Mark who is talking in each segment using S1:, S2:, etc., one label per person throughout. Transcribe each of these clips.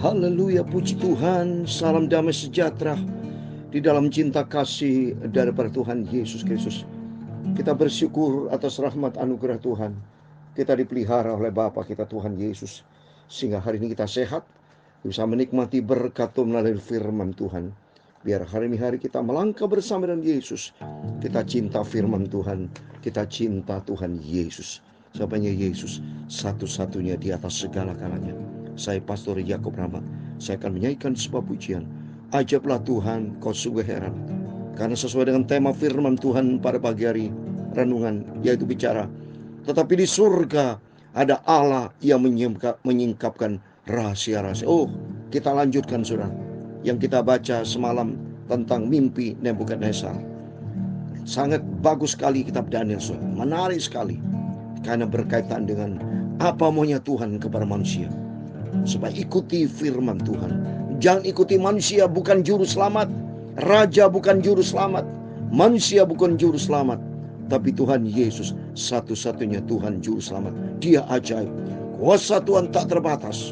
S1: Haleluya, puji Tuhan, salam damai sejahtera di dalam cinta kasih daripada Tuhan Yesus Kristus. Kita bersyukur atas rahmat anugerah Tuhan. Kita dipelihara oleh Bapa kita Tuhan Yesus, sehingga hari ini kita sehat, bisa menikmati berkat melalui firman Tuhan. Biar hari ini hari kita melangkah bersama dengan Yesus. Kita cinta firman Tuhan, kita cinta Tuhan Yesus. Sebabnya Yesus satu-satunya di atas segala-galanya. Saya Pastor Yakob Rama. Saya akan menyanyikan sebuah pujian. Ajablah Tuhan, kau sungguh heran. Karena sesuai dengan tema firman Tuhan pada pagi hari renungan, yaitu bicara, tetapi di surga ada Allah yang menyingkapkan rahasia-rahasia. Oh, kita lanjutkan saudara. Yang kita baca semalam tentang mimpi Nebukadnezar. Sangat bagus sekali kitab Daniel, saudara. Menarik sekali. Karena berkaitan dengan apa maunya Tuhan kepada manusia. Supaya ikuti firman Tuhan. Jangan ikuti manusia, bukan juru selamat. Raja bukan juru selamat. Manusia bukan juru selamat. Tapi Tuhan Yesus satu-satunya Tuhan juru selamat. Dia ajaib. Kuasa Tuhan tak terbatas.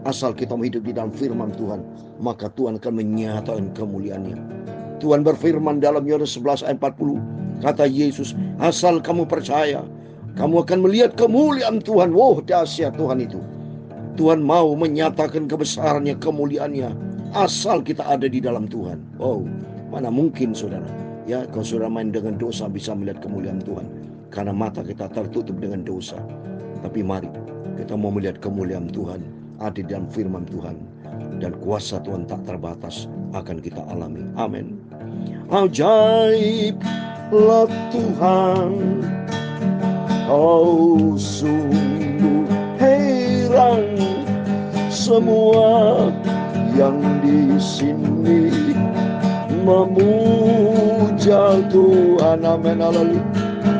S1: Asal kita hidup di dalam firman Tuhan, maka Tuhan akan menyatakan kemuliaannya. Tuhan berfirman dalam Yohanes 11 ayat 40. Kata Yesus, asal kamu percaya, kamu akan melihat kemuliaan Tuhan. Wow, dahsyat Tuhan itu. Tuhan mau menyatakan kebesarannya, kemuliaannya, asal kita ada di dalam Tuhan. Oh, mana mungkin saudara, ya, kalau saudara main dengan dosa bisa melihat kemuliaan Tuhan, karena mata kita tertutup dengan dosa. Tapi mari kita mau melihat kemuliaan Tuhan ada di dalam firman Tuhan, dan kuasa Tuhan tak terbatas akan kita alami. Amin. Ajaiblah Tuhan, kau sungguh heran. Semua yang di sini memuja Tuhan. Amin. Haleluya.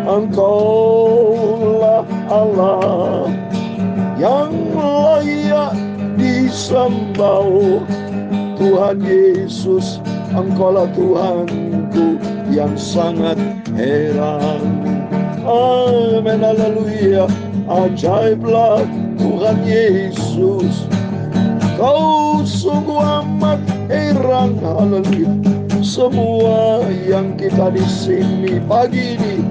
S1: Engkaulah Allah yang layak disembah. Tuhan Yesus, Engkaulah Tuhanku yang sangat heran. Amin. Haleluya. Ajaiblah Tuhan Yesus, kau sungguh amat heran. Haleluya. Semua yang kita di sini pagi ini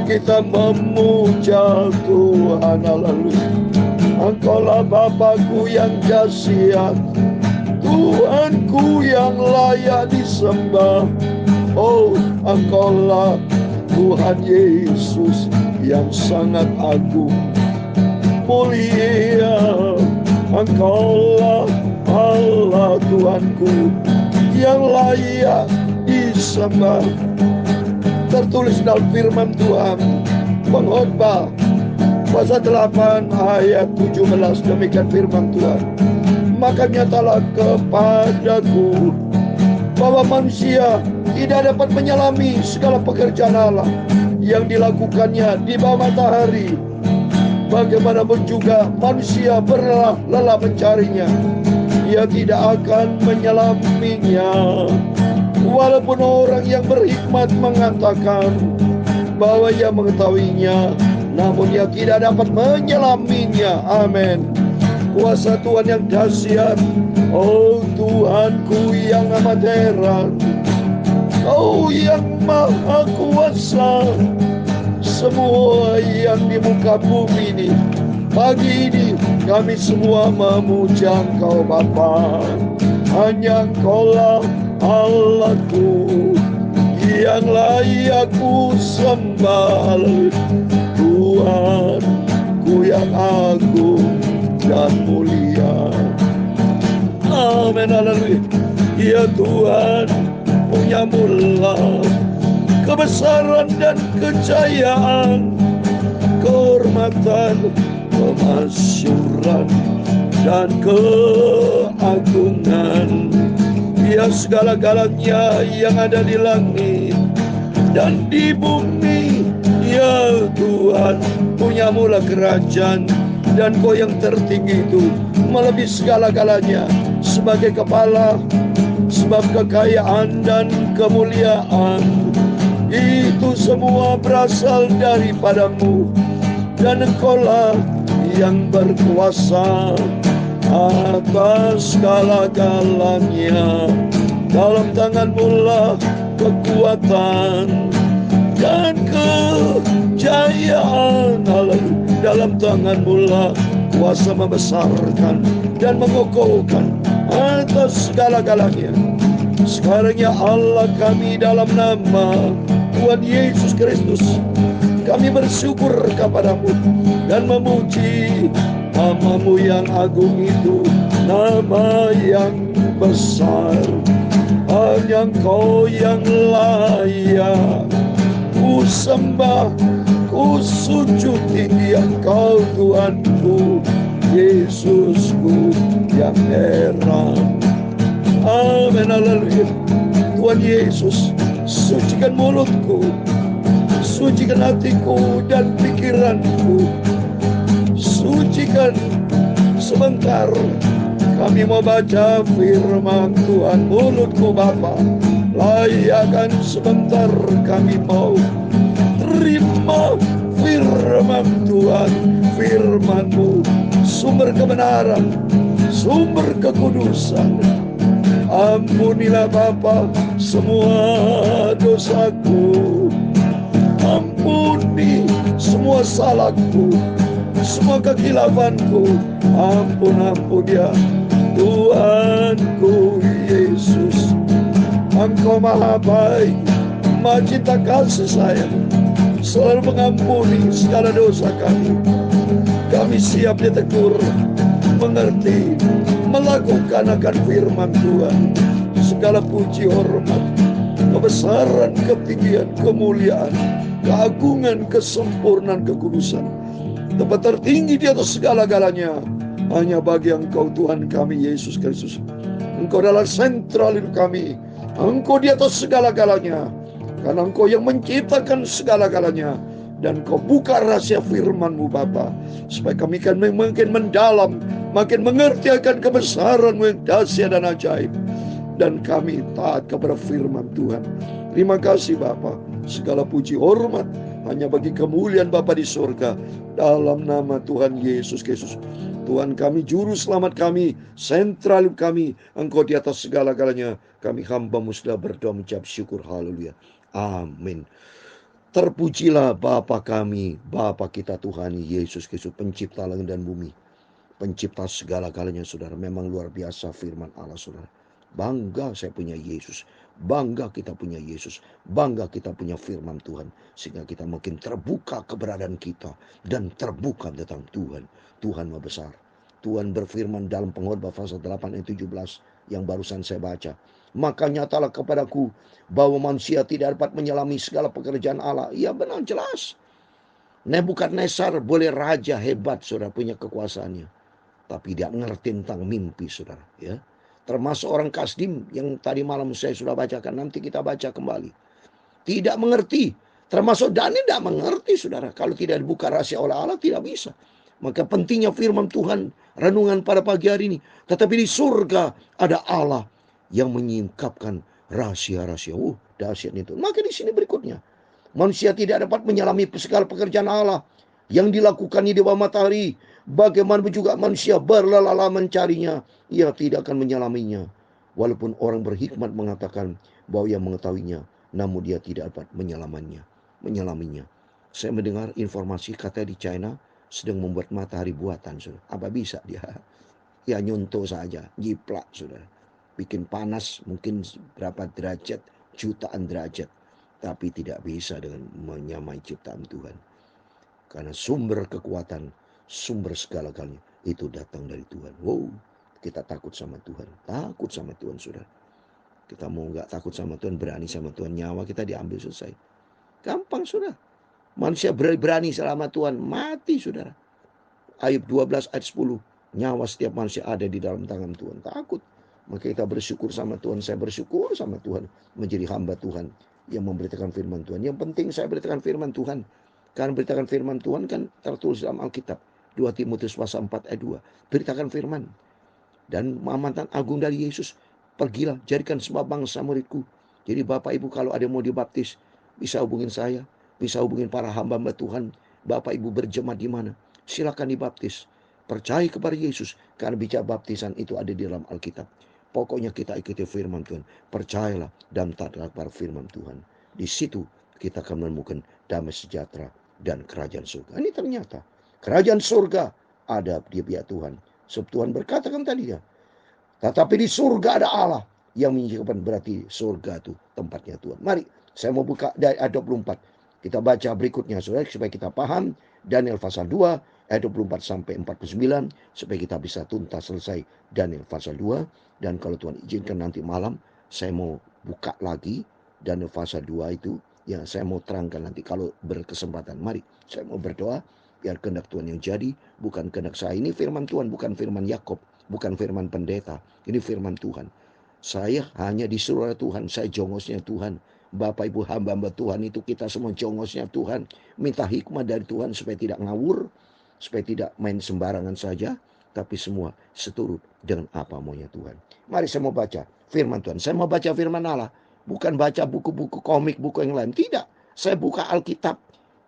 S1: kita memuja Tuhan. Haleluya. Engkaulah Bapakku yang dahsyat, Tuhanku yang layak disembah. Oh, Engkaulah Tuhan Yesus yang sangat agung, mulia. Engkaulah Allah Tuhanku yang layak disembah. Tertulis dalam firman Tuhan, Pengkhotbah pasal 8 ayat 17, demikian firman Tuhan. Maka nyatalah kepadaku bahwa manusia tidak dapat menyelami segala pekerjaan Allah yang dilakukannya di bawah matahari. Bagaimanapun juga manusia berlelah mencarinya, ia tidak akan menyelaminya. Walaupun orang yang berhikmat mengatakan bahwa ia mengetahuinya, namun ia tidak dapat menyelaminya. Amin. Kuasa Tuhan yang dahsyat, oh Tuhanku yang amat heran, Kau yang maha kuasa. Semua yang di muka bumi ini, pagi ini kami semua memuja Engkau Bapa. Hanya Engkaulah Allahku yang layak ku sembah. Tuhanku yang agung dan mulia. Amin. Haleluya. Ya Tuhan, punya mula kebesaran dan kejayaan, kehormatan, kemasyuran, dan keagungan. Ya segala-galanya yang ada di langit dan di bumi. Ya Tuhan, punya mula kerajaan, dan Kau yang tertinggi itu melebihi segala-galanya sebagai kepala. Sebab kekayaan dan kemuliaan itu semua berasal daripada-Mu, dan Engkaulah yang berkuasa atas segala-galanya. Dalam tangan-Mu lah kekuatan dan kejayaan. Haleluya. Dalam tangan-Mu lah kuasa membesarkan dan mengokohkan atas segala-galanya. Sekarang ya Allah, kami dalam nama Tuhan Yesus Kristus, kami bersyukur kepadamu dan memuji nama-Mu yang agung itu, nama yang besar. Hanya Engkau yang layak ku sembah, ku sujud tinggi Engkau Tuhanku, Yesusku yang heran. Amin, haleluya. Tuhan Yesus, sucikan mulutku, sucikan hatiku dan pikiranku, sucikan sebentar. Kami mau baca firman Tuhan. Mulutku Bapa, layakkan sebentar. Kami mau terima firman Tuhan, firman-Mu, sumber kebenaran, sumber kekudusan. Ampunilah Bapa semua dosaku, ampuni semua salahku, semua kekilafanku. Ampun ya Tuhanku Yesus. Engkau maha baik, maha cinta kasih sayang, selalu mengampuni segala dosa kami. Kami siap ditegur, mengerti, melakukan akan firman Tuhan. Segala puji, hormat, kebesaran, ketinggian, kemuliaan, keagungan, kesempurnaan, kekudusan, tempat tertinggi di atas segala-galanya hanya bagi Engkau Tuhan kami Yesus Kristus. Engkau adalah sentral hidup kami. Engkau di atas segala-galanya, karena Engkau yang menciptakan segala-galanya. Dan Kau buka rahasia firman-Mu Bapa, supaya kami kan makin mendalam, makin mengerti akan kebesaran-Mu yang dahsyat dan ajaib. Dan kami taat kepada firman Tuhan. Terima kasih Bapa. Segala puji hormat hanya bagi kemuliaan Bapa di surga. Dalam nama Tuhan Yesus Kristus, Tuhan kami, juru selamat kami, sentral kami, Engkau di atas segala-galanya. Kami hamba-Mu sudah berdoa mengucap syukur. Haleluya. Amin. Terpujilah Bapa kami, Bapa kita Tuhan Yesus Kristus, pencipta langit dan bumi, pencipta segala-galanya saudara. Memang luar biasa firman Allah saudara. Bangga saya punya Yesus, bangga kita punya Yesus, bangga kita punya firman Tuhan. Sehingga kita makin terbuka keberadaan kita dan terbuka tentang Tuhan. Tuhan Maha Besar. Tuhan berfirman dalam Pengkhotbah pasal 8 ayat 17 yang barusan saya baca. Maka nyatalah kepadaku bahwa manusia tidak dapat menyelami segala pekerjaan Allah. Ya benar, jelas. Nebukadnezar boleh raja hebat saudara, punya kekuasaannya, tapi dia ngerti tentang mimpi saudara ya. Termasuk orang Kasdim yang tadi malam saya sudah bacakan, nanti kita baca kembali. Tidak mengerti. Termasuk Daniel tidak mengerti saudara. Kalau tidak dibuka rahasia oleh Allah tidak bisa. Maka pentingnya firman Tuhan, renungan pada pagi hari ini. Tetapi di surga ada Allah yang menyingkapkan rahasia-rahasia. Dahsyat itu. Maka di sini berikutnya, manusia tidak dapat menyelami segala pekerjaan Allah yang dilakukannya di bawah matahari. Bagaimana juga manusia berlelah mencarinya, ia tidak akan menyelaminya. Walaupun orang berhikmat mengatakan bahwa ia mengetahuinya, namun dia tidak dapat menyelaminya. Saya mendengar informasi katanya di China sedang membuat matahari buatan. Saudara. Apa bisa dia? Ya nyuntuh saja, jiplak saudara. Bikin panas mungkin berapa derajat, jutaan derajat. Tapi tidak bisa dengan menyamai ciptaan Tuhan. Karena sumber kekuatan, sumber segala-galanya itu datang dari Tuhan. Wow, kita takut sama Tuhan. Takut sama Tuhan saudara. Kita mau gak takut sama Tuhan, berani sama Tuhan, nyawa kita diambil selesai. Gampang saudara. Manusia berani selama Tuhan, mati saudara. Ayub 12 ayat 10. Nyawa setiap manusia ada di dalam tangan Tuhan. Takut. Maka kita bersyukur sama Tuhan. Saya bersyukur sama Tuhan menjadi hamba Tuhan yang memberitakan firman Tuhan. Yang penting saya beritakan firman Tuhan. Karena beritakan firman Tuhan kan tertulis dalam Alkitab. 2 Timotius pasal 4 ayat 2. Beritakan firman. Dan amanat agung dari Yesus. Pergilah, jadikan semua bangsa muridku. Jadi Bapak Ibu kalau ada yang mau dibaptis, bisa hubungin saya. Bisa hubungin para hamba-hamba Tuhan. Bapak Ibu berjemaat di mana? Silakan dibaptis. Percaya kepada Yesus, karena bicara baptisan itu ada di dalam Alkitab. Pokoknya kita ikuti firman Tuhan. Percayalah dan taatlah pada firman Tuhan. Di situ kita akan menemukan damai sejahtera dan kerajaan surga. Ini ternyata kerajaan surga ada di pihak Tuhan. Sebab Tuhan berkata kan tadi ya, tetapi di surga ada Allah yang menyingkapkan, berarti surga itu tempatnya Tuhan. Mari saya mau buka dari ayat 24. Kita baca berikutnya saudara, supaya kita paham Daniel pasal 2 ayat 24 sampai 49, supaya kita bisa tuntas selesai Daniel pasal 2. Dan kalau Tuhan izinkan nanti malam saya mau buka lagi Daniel pasal 2 itu, ya saya mau terangkan nanti kalau berkesempatan. Mari saya mau berdoa biar kehendak Tuhan yang jadi, bukan kehendak saya. Ini firman Tuhan, bukan firman Yakob, bukan firman pendeta. Ini firman Tuhan. Saya hanya disuruh oleh Tuhan, saya jongosnya Tuhan. Bapak Ibu hamba-hamba Tuhan itu kita semua jongosnya Tuhan. Minta hikmat dari Tuhan supaya tidak ngawur, supaya tidak main sembarangan saja, tapi semua seturut dengan apa maunya Tuhan. Mari saya mau baca firman Tuhan. Saya mau baca firman Allah, bukan baca buku-buku komik, buku yang lain. Tidak, saya buka Alkitab.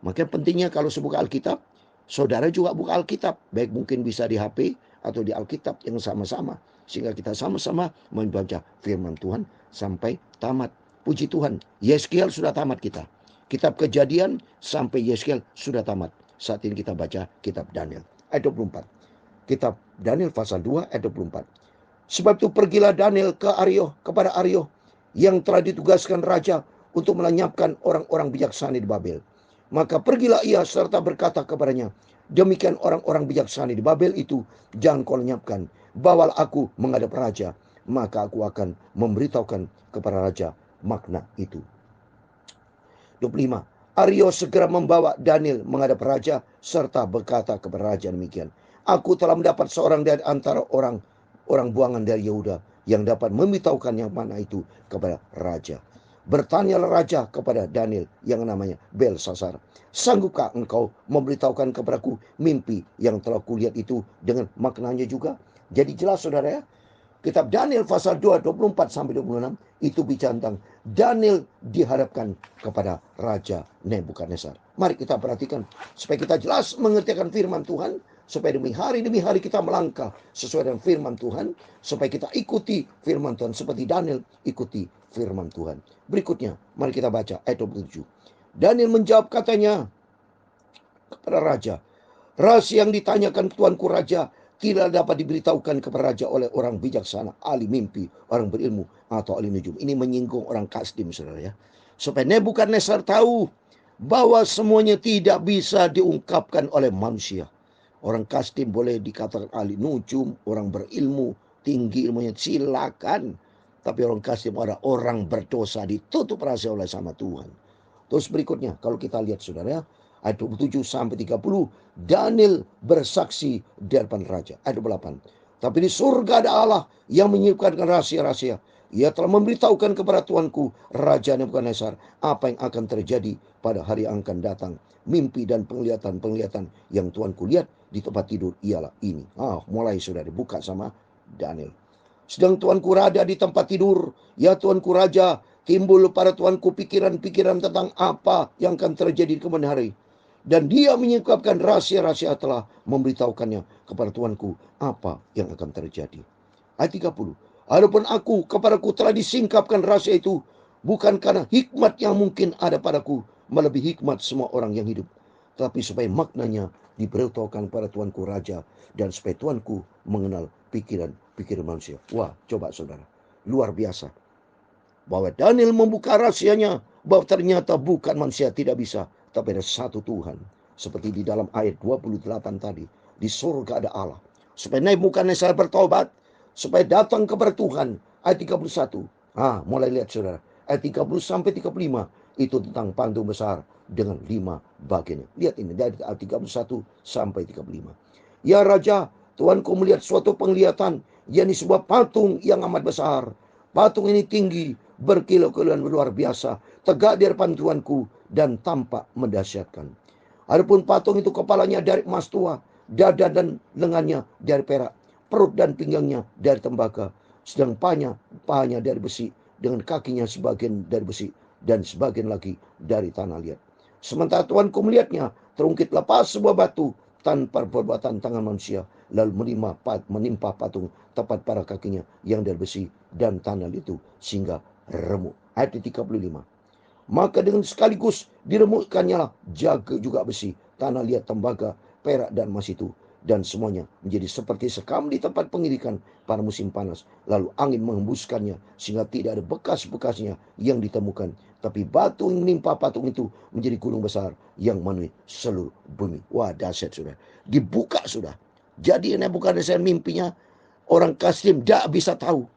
S1: Makanya pentingnya kalau saya buka Alkitab, saudara juga buka Alkitab. Baik mungkin bisa di HP atau di Alkitab yang sama-sama. Sehingga kita sama-sama membaca firman Tuhan sampai tamat. Puji Tuhan, Yeskiel sudah tamat kita. Kitab Kejadian sampai Yeskiel sudah tamat. Saat ini kita baca kitab Daniel. Ayat 24. Kitab Daniel pasal 2 ayat 24. Sebab itu pergilah Daniel kepada Arioh yang telah ditugaskan raja untuk melenyapkan orang-orang bijaksana di Babel. Maka pergilah ia serta berkata kepadanya, demikian orang-orang bijaksana di Babel itu jangan kau lenyapkan. Bawalah aku menghadap raja, maka aku akan memberitahukan kepada raja makna itu. 25. Aryo segera membawa Daniel menghadap raja serta berkata kepada raja demikian, aku telah mendapat seorang dari antara orang buangan dari Yehuda yang dapat memberitahukan yang mana itu kepada raja. Bertanyalah raja kepada Daniel yang namanya Belsasar, sanggupkah engkau memberitahukan kepadaku mimpi yang telah kulihat itu dengan maknanya juga? Jadi jelas saudara ya, kitab Daniel pasal 2 24 sampai 26 itu bicara tentang Daniel dihadapkan kepada Raja Nebukadnezar. Mari kita perhatikan supaya kita jelas mengertikan firman Tuhan, supaya demi hari kita melangkah sesuai dengan firman Tuhan, supaya kita ikuti firman Tuhan seperti Daniel ikuti firman Tuhan. Berikutnya, mari kita baca ayat 27. Daniel menjawab katanya kepada raja, rahasia yang ditanyakan tuanku raja tidak dapat diberitahukan kepada raja oleh orang bijaksana, ahli mimpi, orang berilmu, atau ahli nujum. Ini menyinggung orang Kasdim, saudara ya. Supaya Nebukadnezar tahu bahwa semuanya tidak bisa diungkapkan oleh manusia. Orang Kasdim boleh dikatakan ahli nujum, orang berilmu, tinggi ilmunya, silakan. Tapi orang Kasdim ada orang berdosa, ditutup rahasia oleh sama Tuhan. Terus berikutnya, kalau kita lihat saudara ya, ayat 27 sampai 30, Daniel bersaksi di hadapan raja. Ayat 28. Tapi di surga ada Allah yang menyimpan rahasia-rahasia. Ia telah memberitahukan kepada tuanku Raja Nebukadnezar apa yang akan terjadi pada hari yang akan datang. Mimpi dan penglihatan-penglihatan yang tuanku lihat di tempat tidur ialah ini. Mulai sudah dibuka sama Daniel. Sedang tuanku raja di tempat tidur, ya tuanku raja, timbul pada tuanku pikiran-pikiran tentang apa yang akan terjadi di kemudian hari. Dan dia menyingkapkan rahasia-rahasia telah memberitahukannya kepada tuanku apa yang akan terjadi. Ayat 30. Adapun kepadaku telah disingkapkan rahasia itu, bukan karena hikmat yang mungkin ada padaku, melebihi hikmat semua orang yang hidup, tapi supaya maknanya diberitahukan pada tuanku raja, dan supaya tuanku mengenal pikiran manusia. Wah, coba saudara, luar biasa. Bahwa Daniel membuka rahasianya, bahwa ternyata bukan manusia tidak bisa, tapi ada satu Tuhan. Seperti di dalam ayat 28 tadi, di surga ada Allah. Supaya Nebukadnezar bertobat, supaya datang kepada Tuhan. Ayat 31. Mulai lihat saudara. Ayat 30 sampai 35 itu tentang pantung besar dengan 5 bagiannya. Lihat ini dari ayat 31 sampai 35. Ya raja, tuanku melihat suatu penglihatan, yakni sebuah patung yang amat besar. Patung ini tinggi, berkilau-kilauan luar biasa, tegak di hadapan tuanku dan tampak mendahsyatkan. Adapun patung itu kepalanya dari emas tua, dada dan lengannya dari perak, perut dan pinggangnya dari tembaga, sedang pahanya dari besi, dengan kakinya sebagian dari besi dan sebagian lagi dari tanah liat. Sementara tuanku melihatnya, terungkit lepas sebuah batu, tanpa perbuatan tangan manusia, lalu menimpa patung tepat pada kakinya yang dari besi dan tanah itu sehingga remuk. Ayat 35. Maka dengan sekaligus diremukkannya lah jaga juga besi, tanah liat, tembaga, perak dan emas itu, dan semuanya menjadi seperti sekam di tempat pengirikan pada musim panas. Lalu angin menghembuskannya sehingga tidak ada bekas-bekasnya yang ditemukan. Tapi batu yang menimpa patung itu menjadi gunung besar yang memenuhi seluruh bumi. Wah, dahsyat sudah. Dibuka sudah. Jadi Nebukadnezar mimpinya orang Kasdim tidak bisa tahu.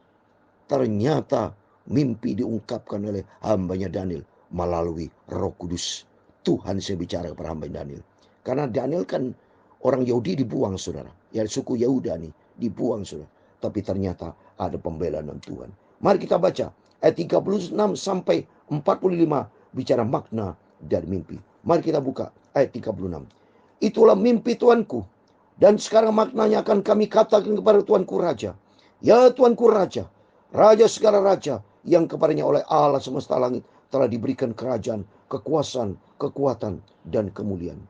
S1: Ternyata mimpi diungkapkan oleh hambanya Daniel melalui Roh Kudus. Tuhan saya bicara kepada hamba Daniel. Karena Daniel kan orang Yahudi dibuang, saudara. Ya, suku Yehuda nih dibuang, saudara. Tapi ternyata ada pembelaan Tuhan. Mari kita baca ayat 36 sampai 45 bicara makna dari mimpi. Mari kita buka ayat 36. Itulah mimpi Tuanku, dan sekarang maknanya akan kami katakan kepada Tuanku Raja. Ya Tuanku Raja, Raja segala raja, yang kepadanya oleh Allah semesta langit telah diberikan kerajaan, kekuasaan, kekuatan, dan kemuliaan.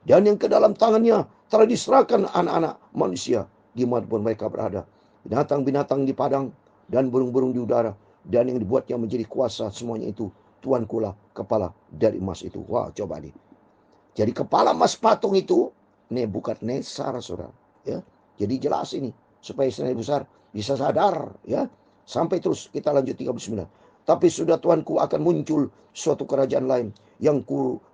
S1: Dan yang ke dalam tangannya telah diserahkan anak-anak manusia dimanapun mereka berada. Binatang-binatang di padang dan burung-burung di udara. Dan yang dibuatnya menjadi kuasa semuanya itu. Tuanku lah kepala dari emas itu. Wah, coba nih. Jadi kepala emas patung itu Nebukadnezar, saudara. Ya, jadi jelas ini supaya Israel besar bisa sadar, ya. Sampai terus kita lanjut 39. Tapi sudah Tuanku akan muncul suatu kerajaan lain yang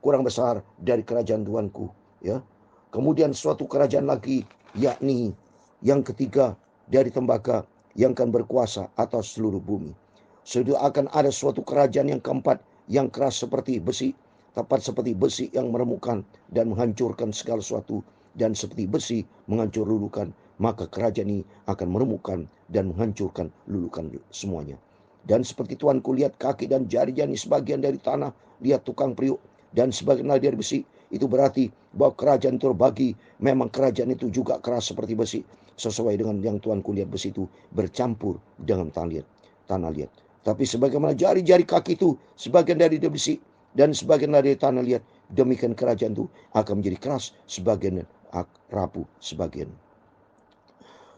S1: kurang besar dari kerajaan Tuanku, ya. Kemudian suatu kerajaan lagi, yakni yang ketiga dari tembaga yang akan berkuasa atas seluruh bumi. Sudah akan ada suatu kerajaan yang keempat yang keras seperti besi, tepat seperti besi yang meremukkan dan menghancurkan segala sesuatu, dan seperti besi menghancur lulukan, maka kerajaan ini akan meremukkan dan menghancurkan lulukan semuanya. Dan seperti Tuanku lihat kaki dan jari-jari sebagian dari tanah, lihat tukang periuk, dan sebagian lagi dari besi. Itu berarti bahwa kerajaan itu terbagi. Memang kerajaan itu juga keras seperti besi, sesuai dengan yang Tuanku lihat besi itu bercampur dengan tanah liat. Tapi sebagaimana jari-jari kaki itu sebagian dari besi dan sebagian dari tanah liat, demikian kerajaan itu akan menjadi keras sebagian, rapuh sebagian.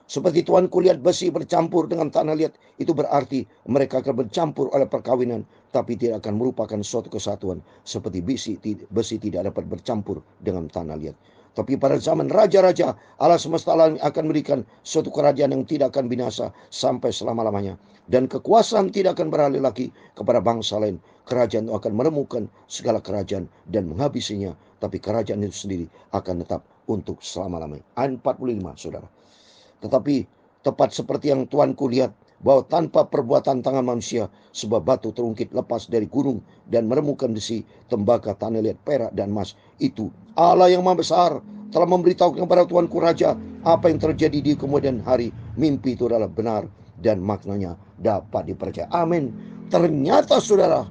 S1: Seperti Tuanku lihat besi bercampur dengan tanah liat, itu berarti mereka akan bercampur oleh perkawinan, tapi tidak akan merupakan suatu kesatuan. Seperti besi tidak dapat bercampur dengan tanah liat. Tapi pada zaman raja-raja, Allah semesta alam akan memberikan suatu kerajaan yang tidak akan binasa sampai selama-lamanya. Dan kekuasaan tidak akan beralih lagi kepada bangsa lain. Kerajaan itu akan meremukkan segala kerajaan dan menghabisinya. Tapi kerajaan itu sendiri akan tetap untuk selama-lamanya. Ayat 45, saudara. Tetapi tepat seperti yang Tuanku lihat, bahwa tanpa perbuatan tangan manusia, sebab batu terungkit lepas dari gunung dan meremukkan besi, tembaga, tanah liat, perak dan emas. Itu Allah yang Maha Besar telah memberitahu kepada Tuanku Raja apa yang terjadi di kemudian hari. Mimpi itu adalah benar dan maknanya dapat dipercaya. Amin. Ternyata saudara,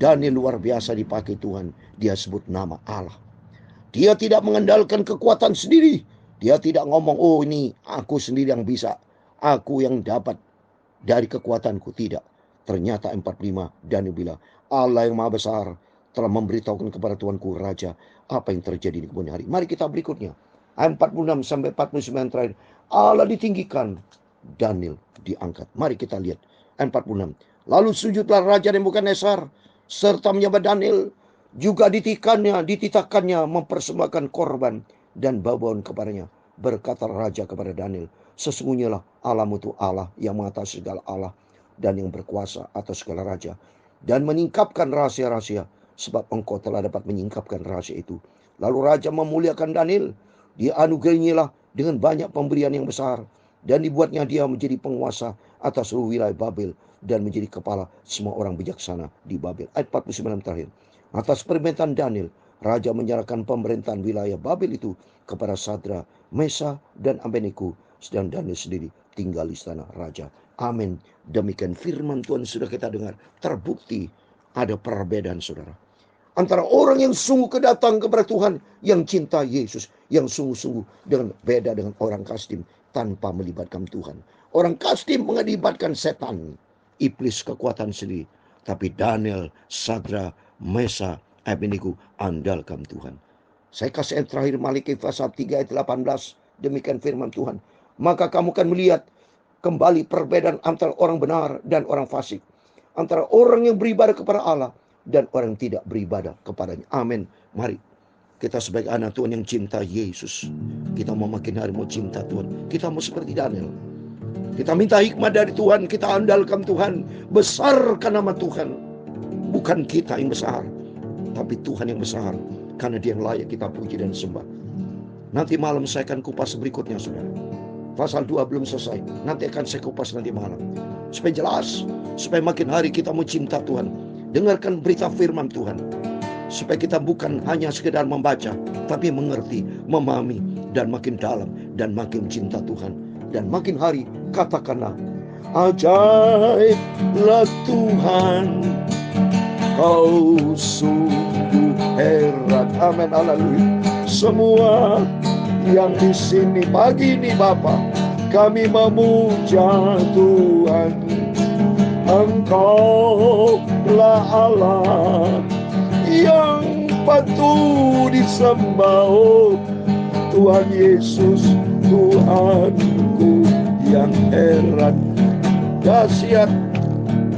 S1: Daniel luar biasa dipakai Tuhan. Dia sebut nama Allah. Dia tidak mengandalkan kekuatan sendiri. Dia tidak ngomong, oh ini aku sendiri yang bisa, aku yang dapat dari kekuatanku. Tidak. Ternyata 45 Daniel bilang, Allah yang Maha Besar telah memberitahukan kepada Tuanku Raja apa yang terjadi di kemudian hari. Mari kita berikutnya. Ayat 46 sampai 49 terakhir. Allah ditinggikan, Daniel diangkat. Mari kita lihat ayat 46. Lalu sujudlah Raja Nebukadnezar serta menyembah Daniel, juga dititahkannya mempersembahkan korban dan bauan kepadanya. Berkata Raja kepada Daniel, sesungguhnya lah Allahmu itu Allah yang mengatasi segala Allah dan yang berkuasa atas segala raja, dan menyingkapkan rahasia-rahasia, sebab engkau telah dapat menyingkapkan rahasia itu. Lalu Raja memuliakan Daniel, dianugerahinya dengan banyak pemberian yang besar, dan dibuatnya dia menjadi penguasa atas seluruh wilayah Babel, dan menjadi kepala semua orang bijaksana di Babel. Ayat 49 terakhir. Atas permintaan Daniel, Raja menyerahkan pemerintahan wilayah Babel itu kepada Sadra, Mesa, dan Abednego, sedang Daniel sendiri tinggal di istana Raja. Amin. Demikian firman Tuhan sudah kita dengar. Terbukti ada perbedaan, saudara, antara orang yang sungguh kedatang kepada Tuhan, yang cinta Yesus, yang sungguh-sungguh, dengan beda dengan orang Kasdim tanpa melibatkan Tuhan. Orang Kasdim melibatkan setan, iblis, kekuatan sendiri. Tapi Daniel, Sadra, Mesa, Abednego andalkan Tuhan. Saya kasih yang terakhir, Maliki pasal 3 ayat 18. Demikian firman Tuhan. Maka kamu akan melihat kembali perbedaan antara orang benar dan orang fasik, antara orang yang beribadah kepada Allah dan orang yang tidak beribadah kepadanya. Amin. Mari kita sebagai anak Tuhan yang cinta Yesus, kita mau makin hari mau cinta Tuhan. Kita mau seperti Daniel. Kita minta hikmat dari Tuhan, kita andalkan Tuhan. Besarkan nama Tuhan. Bukan kita yang besar, tapi Tuhan yang besar. Karena Dia yang layak kita puji dan sembah. Nanti malam saya akan kupas berikutnya, saudara. Pasal 2 belum selesai. Nanti akan saya kupas nanti malam. Supaya jelas, supaya makin hari kita mau cinta Tuhan. Dengarkan berita firman Tuhan. Supaya kita bukan hanya sekedar membaca, tapi mengerti, memahami, dan makin dalam, dan makin cinta Tuhan. Dan makin hari katakanlah, ajaiblah Tuhan, Kau sungguh heran. Amin, haleluya. Semua yang di sini pagi ini Bapa, kami memuja Tuhan. Engkaulah Allah yang patut disembah, oh Tuhan Yesus, Tuhanku yang heran. Dahsyat.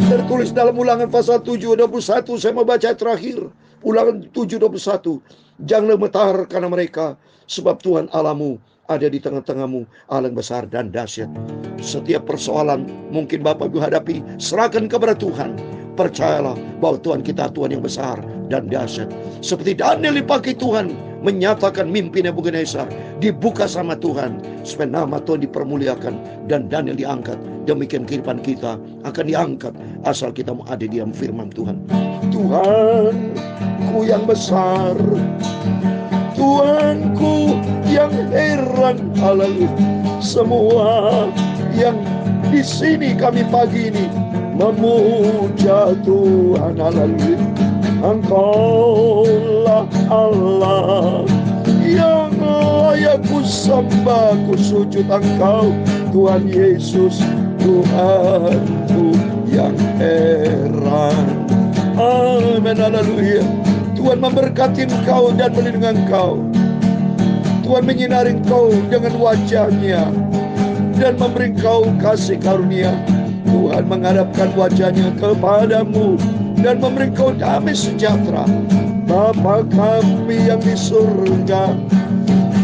S1: Tertulis dalam Ulangan pasal 7:21. Saya membaca terakhir. Ulangan 7:21. Janganlah gemetar karena mereka, sebab Tuhan Allahmu ada di tengah-tengahmu, Allah yang besar dan dahsyat. Setiap persoalan mungkin Bapak Ibu hadapi, serahkan kepada Tuhan. Percayalah bahwa Tuhan kita Tuhan yang besar dan dahsyat. Seperti Daniel dipakai Tuhan menyatakan mimpi Nebukadnezar, dibuka sama Tuhan supaya nama Tuhan dipermuliakan dan Daniel diangkat. Demikian kehidupan kita akan diangkat asal kita mau ada di dalam firman Tuhan. Tuhanku yang besar, Tuhanku yang heran. Haleluya. Semua yang di sini kami pagi ini memuja Tuhan. Haleluya. Engkaulah Allah yang layak ku sembah, ku sujud Engkau, Tuhan Yesus, Tuhanku yang heran. Amin, haleluya. Tuhan memberkati engkau dan melindungi engkau. Tuhan menyinari engkau dengan wajahnya dan memberi engkau kasih karunia. Tuhan menghadapkan wajahnya kepadamu dan memberi engkau damai sejahtera. Bapa kami yang di surga,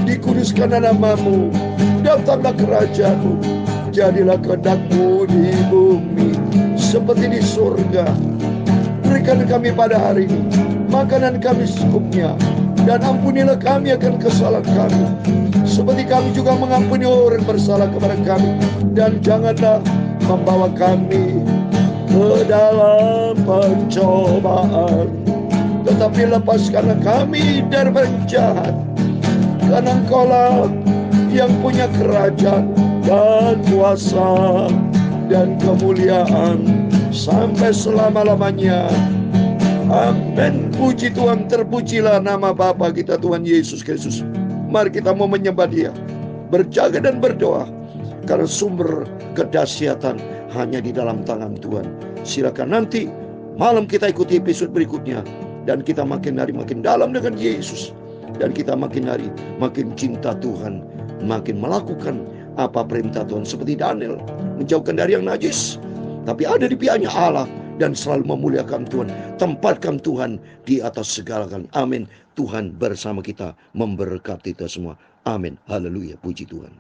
S1: dikuduskan namamu, datanglah kerajaanmu, jadilah kehendak-Mu di bumi seperti di surga. Berikan kami pada hari ini makanan kami secukupnya, dan ampunilah kami akan kesalahan kami, seperti kami juga mengampuni orang bersalah kepada kami. Dan janganlah membawa kami ke dalam pencobaan, tetapi lepaskanlah kami dari penjahat. Karena Engkaulah yang punya kerajaan dan kuasa dan kemuliaan sampai selama-lamanya. Amin. Puji Tuhan, terpujilah nama Bapa kita Tuhan Yesus Kristus. Mari kita mau menyembah Dia, berjaga dan berdoa, karena sumber kedahsyatan hanya di dalam tangan Tuhan. Silakan nanti malam kita ikuti episode berikutnya, dan kita makin hari makin dalam dengan Yesus, dan kita makin hari makin cinta Tuhan, makin melakukan apa perintah Tuhan. Seperti Daniel, menjauhkan dari yang najis, tapi ada di pihaknya Allah, dan selalu memuliakan Tuhan. Tempatkan Tuhan di atas segala-galanya. Amin. Tuhan bersama kita memberkati kita semua. Amin. Haleluya. Puji Tuhan.